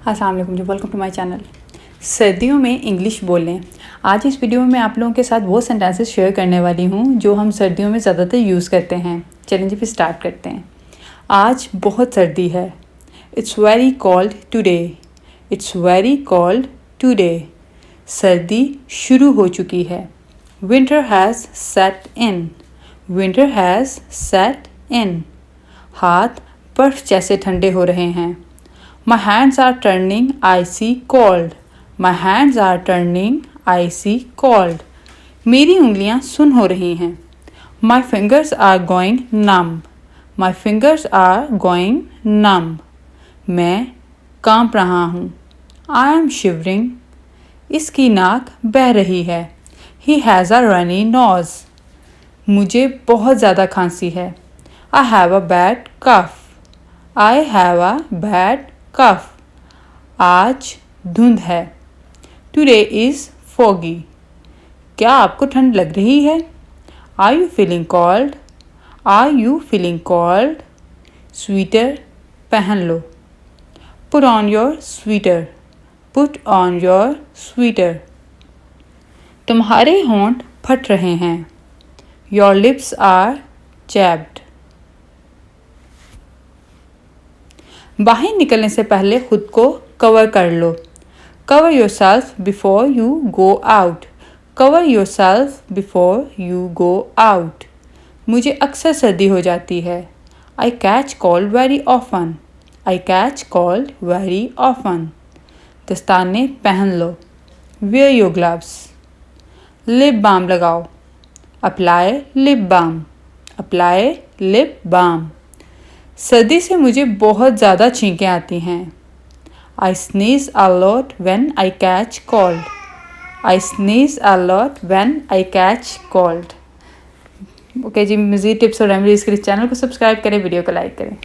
अस्सलाम वालेकुम जी, welcome to my channel. सर्दियों में इंग्लिश बोलें। आज इस वीडियो में मैं आप लोगों के साथ वो सेंटेंसेस शेयर करने वाली हूँ जो हम सर्दियों में ज़्यादातर यूज़ करते हैं। चलें जी फिर स्टार्ट करते हैं। आज बहुत सर्दी है। It's very cold today. It's very cold today. सर्दी शुरू हो चुकी है। Winter has set in. Winter has set in. हाथ बर्फ़ जैसे ठंडे हो रहे हैं। My hands are turning icy cold. My hands are turning icy cold. मेरी उंगलियां सुन हो रही हैं। My fingers are going numb. My fingers are going numb. मैं कांप रहा हूँ। I am shivering. इसकी नाक बह रही है। He has a runny nose. मुझे बहुत ज़्यादा खांसी है। I have a bad cough. I have a bad cough. आज धुंध है। Today is foggy. क्या आपको ठंड लग रही है? Are you feeling cold? Are you feeling cold? Sweater पहन लो। Put on your sweater. Put on your sweater. तुम्हारे होंठ फट रहे हैं। Your lips are chapped. बाहर निकलने से पहले खुद को कवर कर लो। Cover yourself before you go out. Cover yourself before you go out. मुझे अक्सर सर्दी हो जाती है। I catch cold very often. I catch cold very often. दस्ताने पहन लो। Wear your gloves. Lip balm लगाओ। Apply lip balm. Apply lip balm. सर्दी से मुझे बहुत ज़्यादा छींकें आती हैं। I sneeze a lot when I catch cold. I sneeze a lot when I catch cold. Okay जी, मज़ीद टिप्स और रेमेडीज़ के लिए चैनल को सब्सक्राइब करें, वीडियो को लाइक करें।